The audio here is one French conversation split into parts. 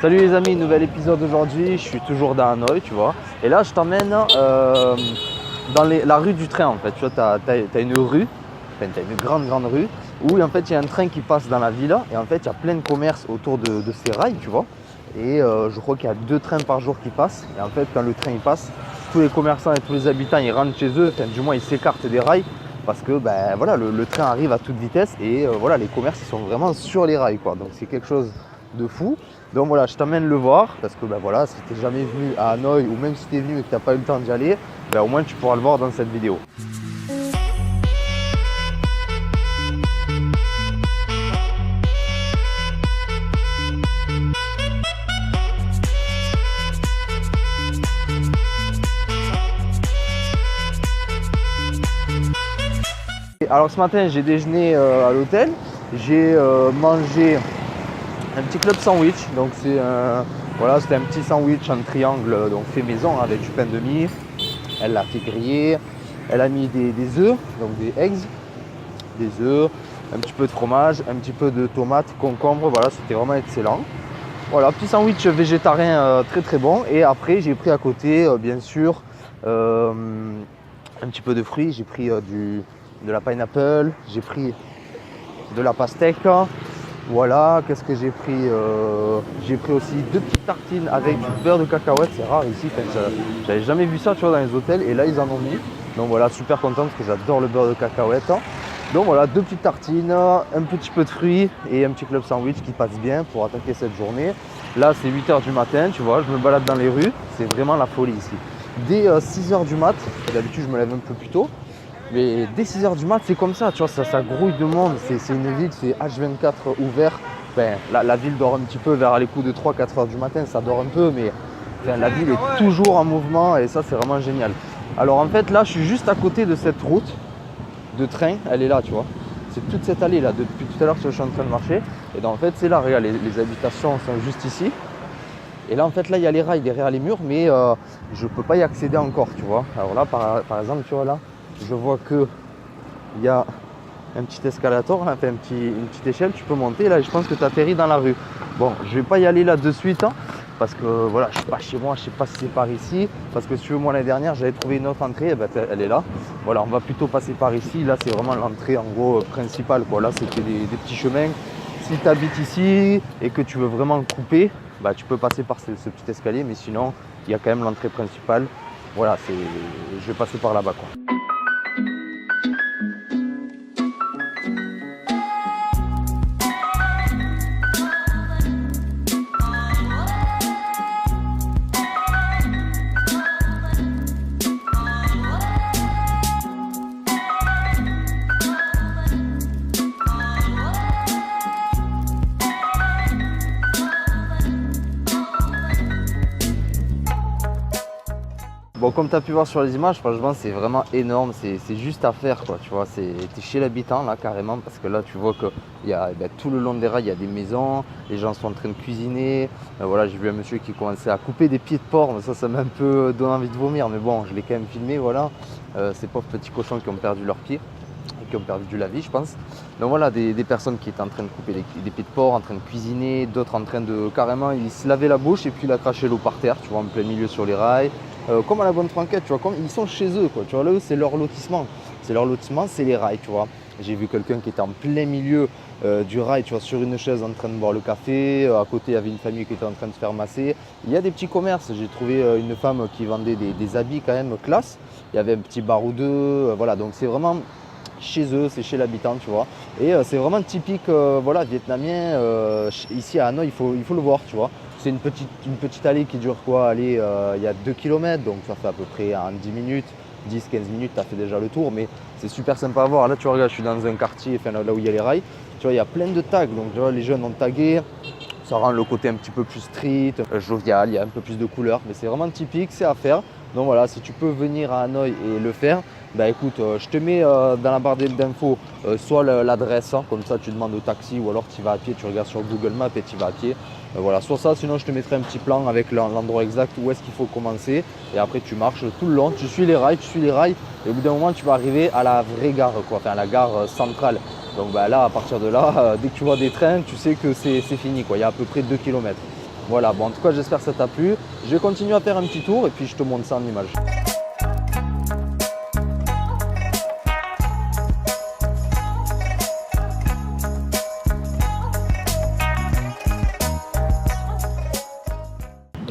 Salut les amis, nouvel épisode aujourd'hui, je suis toujours dans Hanoï, tu vois. Et là, je t'emmène dans la rue du train en fait. Tu vois, t'as une rue, enfin, t'as une grande rue où en fait il y a un train qui passe dans la ville et en fait il y a plein de commerces autour de ces rails, tu vois. Et je crois qu'il y a 2 trains par jour qui passent. Et en fait, quand le train il passe, tous les commerçants et tous les habitants ils rentrent chez eux, enfin, du moins ils s'écartent des rails parce que ben, voilà, le train arrive à toute vitesse et voilà, les commerces ils sont vraiment sur les rails, quoi. Donc c'est quelque chose de fou. Donc voilà, je t'emmène le voir parce que ben voilà, si tu n'es jamais venu à Hanoï ou même si tu es venu et que tu n'as pas eu le temps d'y aller, ben au moins tu pourras le voir dans cette vidéo. Alors ce matin j'ai déjeuné à l'hôtel, j'ai mangé un petit club sandwich, donc voilà, c'était un petit sandwich en triangle, donc fait maison avec du pain de mie. Elle l'a fait griller, elle a mis des œufs, donc des eggs, des œufs, un petit peu de fromage, un petit peu de tomates, concombre, voilà, c'était vraiment excellent. Voilà, petit sandwich végétarien très bon. Et après j'ai pris à côté bien sûr un petit peu de fruits, j'ai pris de la pineapple, j'ai pris de la pastèque. Voilà, qu'est-ce que j'ai pris j'ai pris aussi 2 petites tartines avec du beurre de cacahuète, c'est rare ici, j'avais jamais vu ça, tu vois, dans les hôtels et là ils en ont mis. Donc voilà, super content parce que j'adore le beurre de cacahuète. Donc voilà, 2 petites tartines, un petit peu de fruits et un petit club sandwich qui passe bien pour attaquer cette journée. Là c'est 8 h du matin, tu vois, je me balade dans les rues, c'est vraiment la folie ici. Dès 6 h du mat, d'habitude je me lève un peu plus tôt, mais dès 6 h du mat, c'est comme ça, tu vois, ça grouille de monde. C'est une ville, c'est H24 ouvert. Ben, la ville dort un petit peu vers les coups de 3-4 h du matin, ça dort un peu, mais enfin, la ville est toujours en mouvement et ça, c'est vraiment génial. Alors en fait, là, je suis juste à côté de cette route de train, elle est là, tu vois. C'est toute cette allée là, depuis tout à l'heure, je suis en train de marcher. Et donc, en fait, c'est là, regarde, les habitations sont juste ici. Et là, en fait, là, il y a les rails derrière les murs, mais je ne peux pas y accéder encore, tu vois. Alors là, par exemple, tu vois là, je vois qu'il y a un petit escalator, enfin une petite échelle, tu peux monter là et je pense que tu atterris dans la rue. Bon, je vais pas y aller là de suite parce que voilà, je suis pas chez moi, je sais pas si c'est par ici. Parce que si tu veux, moi l'année dernière, j'avais trouvé une autre entrée, et ben, elle est là. Voilà, on va plutôt passer par ici. Là, c'est vraiment l'entrée en gros principale, quoi. Là, c'était des petits chemins. Si tu habites ici et que tu veux vraiment couper, bah, tu peux passer par ce petit escalier, mais sinon, il y a quand même l'entrée principale. Voilà, je vais passer par là-bas, quoi. Bon, comme tu as pu voir sur les images, franchement, c'est vraiment énorme, c'est juste à faire, quoi, tu vois, t'es chez l'habitant, là, carrément, parce que là, tu vois que tout le long des rails, il y a des maisons, les gens sont en train de cuisiner, voilà, j'ai vu un monsieur qui commençait à couper des pieds de porc, mais ça m'a un peu donné envie de vomir, mais bon, je l'ai quand même filmé, voilà, ces pauvres petits cochons qui ont perdu leurs pieds, et qui ont perdu la vie, je pense. Donc voilà, des personnes qui étaient en train de couper des pieds de porc, en train de cuisiner, d'autres en train de, carrément, ils se lavaient la bouche, et puis il a craché l'eau par terre, tu vois, en plein milieu sur les rails. Comme à la bonne franquette, tu vois, comme ils sont chez eux, quoi, tu vois, là, c'est leur lotissement, c'est les rails, tu vois. J'ai vu quelqu'un qui était en plein milieu du rail, tu vois, sur une chaise en train de boire le café, à côté il y avait une famille qui était en train de se faire masser. Il y a des petits commerces, j'ai trouvé une femme qui vendait des habits quand même classe, il y avait un petit bar ou deux, voilà, donc c'est vraiment chez eux, c'est chez l'habitant, tu vois, et c'est vraiment typique, voilà, vietnamien, ici à Hanoï, il faut le voir, tu vois. C'est une petite allée qui dure quoi? Allez, il y a 2 km, donc ça fait à peu près en 10 minutes, 10-15 minutes, tu as fait déjà le tour, mais c'est super sympa à voir. Là, tu vois, regarde, je suis dans un quartier, enfin, là où il y a les rails, tu vois, il y a plein de tags, donc tu vois, les jeunes ont tagué, ça rend le côté un petit peu plus street, jovial, il y a un peu plus de couleurs, mais c'est vraiment typique, c'est à faire. Donc voilà, si tu peux venir à Hanoï et le faire, bah écoute, je te mets dans la barre d'infos soit l'adresse, hein, comme ça tu demandes au taxi ou alors tu vas à pied, tu regardes sur Google Maps et tu vas à pied. Voilà, soit ça, sinon je te mettrai un petit plan avec l'endroit exact où est-ce qu'il faut commencer. Et après tu marches tout le long, tu suis les rails, et au bout d'un moment tu vas arriver à la vraie gare, quoi, enfin la gare centrale. Donc bah, là, à partir de là, dès que tu vois des trains, tu sais que c'est fini, quoi. Il y a à peu près 2 km. Voilà, bon en tout cas j'espère que ça t'a plu. Je vais continuer à faire un petit tour et puis je te montre ça en image.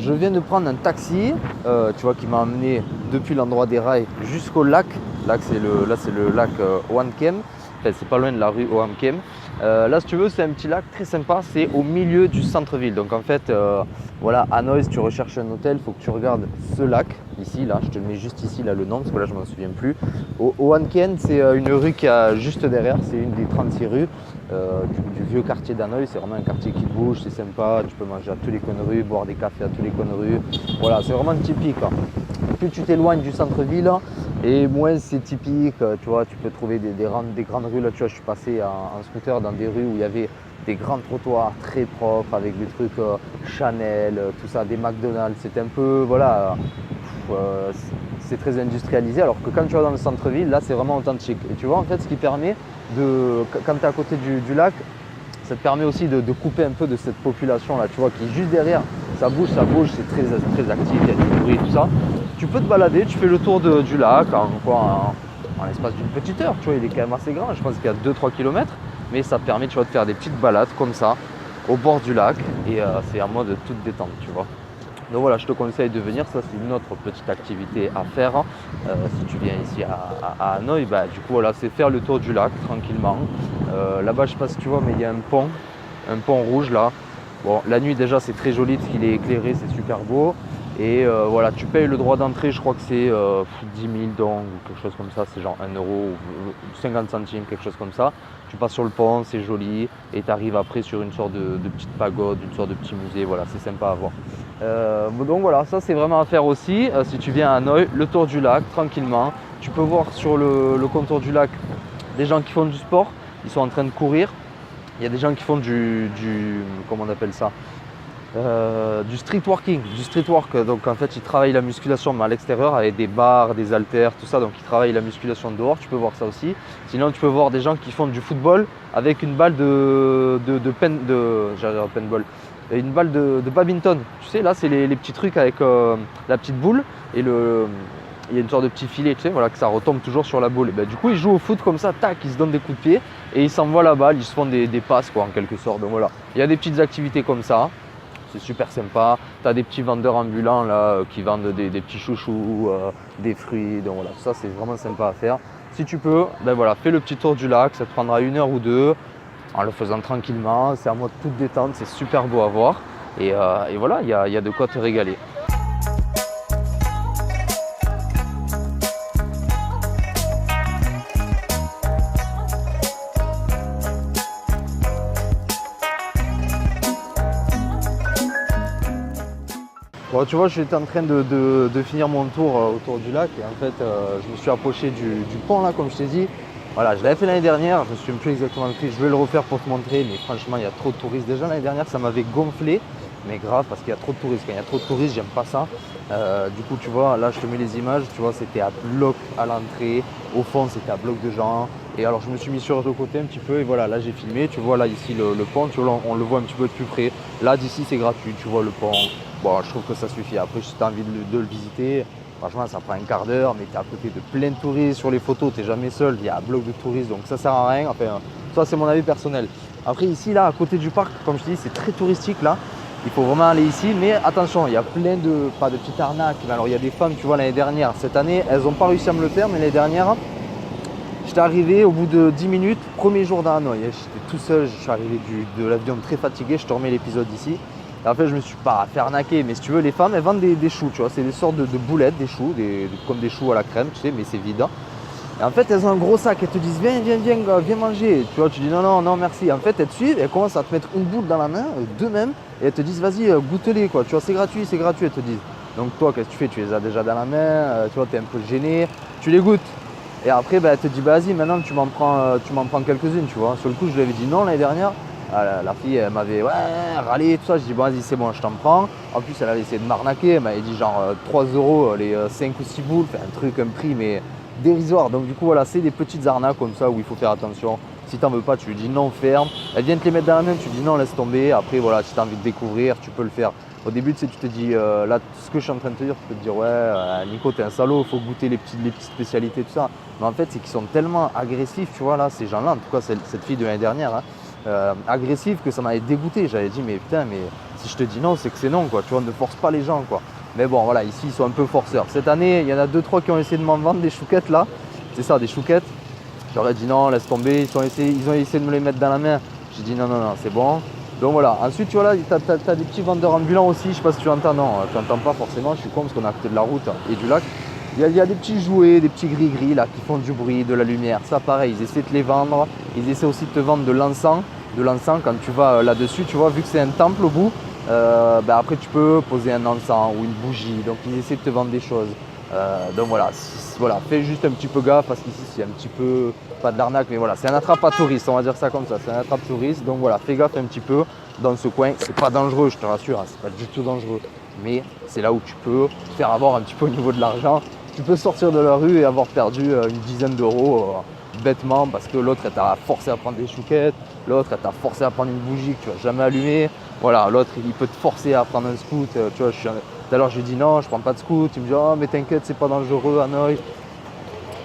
Je viens de prendre un taxi, tu vois, qui m'a amené depuis l'endroit des rails jusqu'au lac. Là, c'est le lac Oankem. Enfin, c'est pas loin de la rue Oankem. Là, si tu veux, c'est un petit lac très sympa. C'est au milieu du centre-ville. Donc, en fait, voilà, Hanoï, si tu recherches un hôtel, il faut que tu regardes ce lac. Ici, là, je te mets juste ici, là, le nom, parce que là, je ne m'en souviens plus. Oankem, c'est une rue qui a juste derrière. C'est une des 36 rues. Du vieux quartier d'Hanoï, c'est vraiment un quartier qui bouge, c'est sympa, tu peux manger à tous les coins de rue, boire des cafés à tous les coins de rue, voilà, c'est vraiment typique. Plus tu t'éloignes du centre-ville et moins c'est typique, tu vois, tu peux trouver des grandes rues, là tu vois, je suis passé en scooter dans des rues où il y avait des grands trottoirs très propres avec des trucs Chanel, tout ça, des McDonald's, c'est un peu, voilà, c'est très industrialisé, alors que quand tu vas dans le centre-ville, là c'est vraiment authentique. Et tu vois, en fait, ce qui permet quand tu es à côté du lac, ça te permet aussi de couper un peu de cette population là, tu vois, qui est juste derrière. Ça bouge, c'est très actif, il y a du bruit, tout ça. Tu peux te balader, tu fais le tour du lac en l'espace d'une petite heure, tu vois, il est quand même assez grand, je pense qu'il y a 2-3 km, mais ça te permet, tu vois, de faire des petites balades comme ça, au bord du lac, et c'est en mode toute détente, tu vois. Donc voilà, je te conseille de venir, ça c'est une autre petite activité à faire. Si tu viens ici à Hanoï, bah, du coup voilà, c'est faire le tour du lac tranquillement. Là-bas, je sais pas si tu vois, mais il y a un pont rouge là. Bon, la nuit déjà c'est très joli parce qu'il est éclairé, c'est super beau. Et voilà, tu payes le droit d'entrée, je crois que c'est 10 000 dong ou quelque chose comme ça, c'est genre 1 euro ou 50 centimes, quelque chose comme ça. Tu passes sur le pont, c'est joli, et tu arrives après sur une sorte de petite pagode, une sorte de petit musée, voilà, c'est sympa à voir. Donc voilà, ça c'est vraiment à faire aussi, si tu viens à Hanoï, le tour du lac, tranquillement. Tu peux voir sur le contour du lac des gens qui font du sport, ils sont en train de courir. Il y a des gens qui font comment on appelle ça, du street walking, du street work. Donc en fait ils travaillent la musculation mais à l'extérieur avec des barres, des haltères, tout ça. Donc ils travaillent la musculation dehors, tu peux voir ça aussi. Sinon tu peux voir des gens qui font du football avec une balle paintball, une balle de badminton. Tu sais là c'est les petits trucs avec la petite boule et il y a une sorte de petit filet, tu sais, voilà, que ça retombe toujours sur la boule. Et ben, du coup, ils jouent au foot comme ça, tac, ils se donnent des coups de pied et ils s'envoient la balle, ils se font des passes, quoi, en quelque sorte. Donc voilà, il y a des petites activités comme ça, c'est super sympa. Tu as des petits vendeurs ambulants là qui vendent des petits chouchous, des fruits. Donc voilà, ça c'est vraiment sympa à faire. Si tu peux, ben voilà, fais le petit tour du lac, ça te prendra 1 heure ou 2 en le faisant tranquillement. C'est en mode toute détente, c'est super beau à voir. Et voilà, il y a de quoi te régaler. Bon, tu vois, j'étais en train de finir mon tour autour du lac et en fait, je me suis approché du pont là, comme je t'ai dit. Voilà, je l'avais fait l'année dernière, je ne me souviens plus exactement le prix. Je vais le refaire pour te montrer, mais franchement, il y a trop de touristes. Déjà l'année dernière, ça m'avait gonflé, mais grave parce qu'il y a trop de touristes. Quand il y a trop de touristes, j'aime pas ça. Du coup, tu vois, là, je te mets les images. Tu vois, c'était à bloc à l'entrée. Au fond, c'était à bloc de gens. Et alors, je me suis mis sur le côté un petit peu et voilà, là, j'ai filmé. Tu vois, là, ici, le pont, tu vois, on le voit un petit peu de plus près. Là, d'ici, c'est gratuit. Tu vois le pont. Bon, je trouve que ça suffit. Après, si tu as envie de le visiter, franchement, ça prend un quart d'heure, mais tu es à côté de plein de touristes sur les photos, tu n'es jamais seul, il y a un bloc de touristes, donc ça sert à rien. Enfin, ça, c'est mon avis personnel. Après, ici, là, à côté du parc, comme je te dis, c'est très touristique, là. Il faut vraiment aller ici, mais attention, il y a plein pas de petites arnaques. Mais alors, il y a des femmes, tu vois, l'année dernière, cette année, elles n'ont pas réussi à me le faire, mais l'année dernière, j'étais arrivé au bout de 10 minutes, premier jour dans Hanoï. J'étais tout seul, je suis arrivé de l'avion très fatigué, je te remets l'épisode ici. Et en fait, je me suis pas fait arnaquer, mais si tu veux, les femmes, elles vendent des choux, tu vois, c'est des sortes de boulettes, des choux, comme des choux à la crème, tu sais, mais c'est vide. Et en fait, elles ont un gros sac, elles te disent viens manger. Tu vois, tu dis non, merci. En fait, elles te suivent, elles commencent à te mettre une boule dans la main, deux même, et elles te disent vas-y, goûte-les, quoi. Tu vois, c'est gratuit, elles te disent. Donc toi, qu'est-ce que tu fais? Tu les as déjà dans la main, tu vois, tu es un peu gêné, tu les goûtes. Et après, elle te dit vas-y, maintenant tu m'en prends quelques-unes, tu vois. Sur le coup, je lui avais dit non l'année dernière. La fille, elle m'avait râlé, tout ça. Je dis bon, vas-y, c'est bon, je t'en prends. En plus, elle avait essayé de m'arnaquer. Elle m'avait dit genre 3 euros les 5 ou 6 boules. Enfin, un prix mais dérisoire. Donc du coup voilà, c'est des petites arnaques comme ça où il faut faire attention. Si tu n'en veux pas, tu lui dis non, ferme. Elle vient te les mettre dans la main, tu lui dis non, laisse tomber. Après voilà, si tu as envie de découvrir, tu peux le faire. Au début, tu sais, tu te dis, là, ce que je suis en train de te dire, tu peux te dire, ouais, Nico, t'es un salaud, il faut goûter les petites spécialités, tout ça. Mais en fait, c'est qu'ils sont tellement agressifs, tu vois, là, ces gens-là, en tout cas, cette fille de l'année dernière, hein, agressive que ça m'avait dégoûté. J'avais dit, mais putain, mais si je te dis non, c'est que c'est non, quoi. Tu vois, ne force pas les gens, quoi. Mais bon, voilà, ici, ils sont un peu forceurs. Cette année, il y en a 2-3 qui ont essayé de m'en vendre des chouquettes, là. C'est ça, des chouquettes. J'aurais dit non, laisse tomber. Ils ont essayé de me les mettre dans la main. J'ai dit non, non, non, c'est bon. Donc voilà, ensuite tu vois là, tu as des petits vendeurs ambulants aussi, je sais pas si tu entends, non, tu n'entends pas forcément, je suis con parce qu'on est à côté de la route et du lac. Il y a des petits jouets, des petits gris-gris là qui font du bruit, de la lumière, ça pareil, ils essaient de les vendre, ils essaient aussi de te vendre de l'encens quand tu vas là-dessus, tu vois, vu que c'est un temple au bout, après tu peux poser un encens ou une bougie, donc ils essaient de te vendre des choses. Donc voilà, fais juste un petit peu gaffe parce qu'ici c'est un petit peu, pas de l'arnaque, mais voilà, c'est un attrape à touristes, on va dire ça comme ça, c'est un attrape touriste, donc voilà, fais gaffe un petit peu dans ce coin, c'est pas dangereux, je te rassure, hein, c'est pas du tout dangereux, mais c'est là où tu peux faire avoir un petit peu au niveau de l'argent, tu peux sortir de la rue et avoir perdu une dizaine d'euros bêtement parce que l'autre elle t'a forcé à prendre des chouquettes, l'autre elle t'a forcé à prendre une bougie que tu vas jamais allumer, voilà, l'autre il peut te forcer à prendre un scoot, tu vois, tout à l'heure je lui dis non, je prends pas de scoot, il me dit oh mais t'inquiète c'est pas dangereux Hanoï.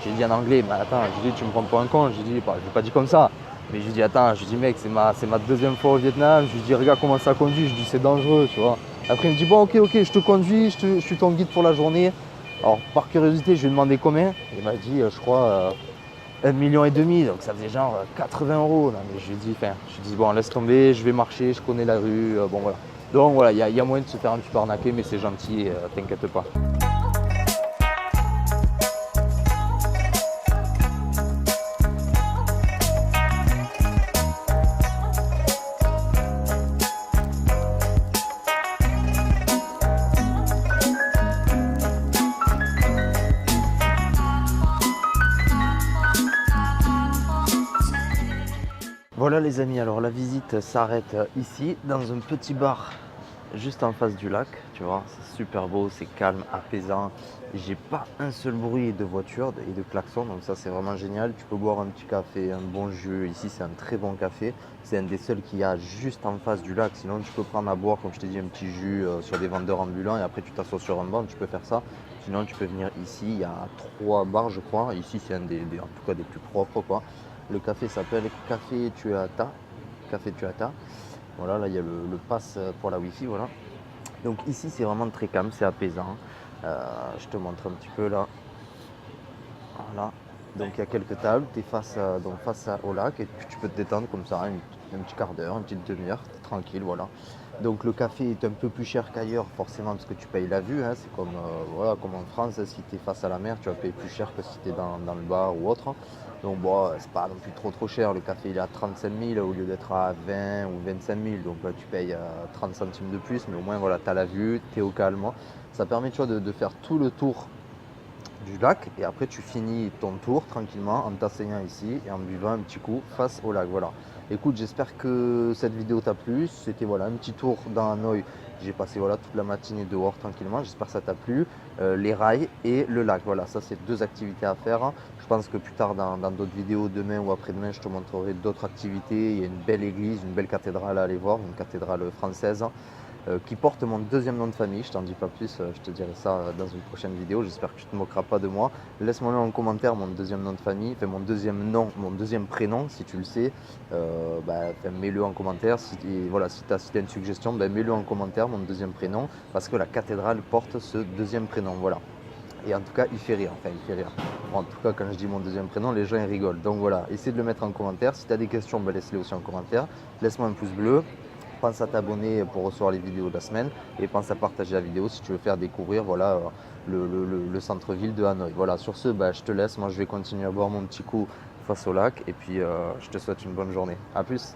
J'ai dit en anglais, mais attends, je lui dis tu me prends pour un con, je lui dis, bah, je l'ai pas dit comme ça, mais je lui dis attends, je lui dis mec c'est ma deuxième fois au Vietnam, je lui dis regarde comment ça conduit, je lui dis c'est dangereux tu vois. Après il me dit bon ok je te conduis, je suis ton guide pour la journée. Alors par curiosité je lui ai demandé combien, il m'a dit je crois 1,5 million, donc ça faisait genre 80 euros. Non, mais je lui ai dit bon laisse tomber, je vais marcher, je connais la rue, bon voilà. Donc voilà, il y a moyen de se faire un petit peu arnaquer, mais c'est gentil, t'inquiète pas. Voilà les amis, alors la visite s'arrête ici, dans un petit bar juste en face du lac, tu vois, c'est super beau, c'est calme, apaisant, j'ai pas un seul bruit de voiture et de klaxon, donc ça c'est vraiment génial, tu peux boire un petit café, un bon jus, ici c'est un très bon café, c'est un des seuls qu'il y a juste en face du lac, sinon tu peux prendre à boire, comme je t'ai dit, un petit jus sur des vendeurs ambulants et après tu t'assois sur un banc, tu peux faire ça, sinon tu peux venir ici, il y a 3 bars je crois, ici c'est un en tout cas des plus propres quoi. Le café s'appelle Café Tuata. Café Tuata. Voilà, là il y a le pass pour la Wi-Fi. Voilà. Donc ici c'est vraiment très calme, c'est apaisant. Je te montre un petit peu là. Voilà. Donc il y a quelques tables, tu es face au lac et puis tu peux te détendre comme ça, un petit quart d'heure, une petite demi-heure, tranquille, voilà. Donc le café est un peu plus cher qu'ailleurs forcément parce que tu payes la vue, hein. C'est comme, comme en France, si tu es face à la mer, tu vas payer plus cher que si tu es dans le bar ou autre. Donc bon, c'est pas non plus trop cher, le café il est à 35 000 au lieu d'être à 20 ou 25 000, donc là tu payes 30 centimes de plus, mais au moins voilà, tu as la vue, tu es au calme. Ça permet tu vois, de faire tout le tour du lac et après tu finis ton tour tranquillement en t'asseyant ici et en buvant un petit coup face au lac. Voilà. Écoute, j'espère que cette vidéo t'a plu. C'était voilà un petit tour dans Hanoï. J'ai passé voilà toute la matinée dehors tranquillement. J'espère que ça t'a plu. Les rails et le lac. Voilà, ça c'est 2 activités à faire. Je pense que plus tard dans d'autres vidéos, demain ou après-demain, je te montrerai d'autres activités. Il y a une belle église, une belle cathédrale à aller voir, une cathédrale française. Qui porte mon deuxième nom de famille, je t'en dis pas plus, je te dirai ça dans une prochaine vidéo, j'espère que tu te moqueras pas de moi. Laisse-moi en commentaire mon deuxième nom de famille, enfin mon deuxième prénom si tu le sais, mets-le en commentaire, si tu as une suggestion, mets-le en commentaire mon deuxième prénom, parce que la cathédrale porte ce deuxième prénom, voilà. Et en tout cas, il fait rire. Bon, en tout cas, quand je dis mon deuxième prénom, les gens ils rigolent. Donc voilà, essaie de le mettre en commentaire. Si tu as des questions, laisse-les aussi en commentaire. Laisse-moi un pouce bleu. Pense à t'abonner pour recevoir les vidéos de la semaine et pense à partager la vidéo si tu veux faire découvrir voilà, le centre-ville de Hanoï. Voilà, sur ce, je te laisse. Moi, je vais continuer à boire mon petit coup face au lac et puis je te souhaite une bonne journée. A plus.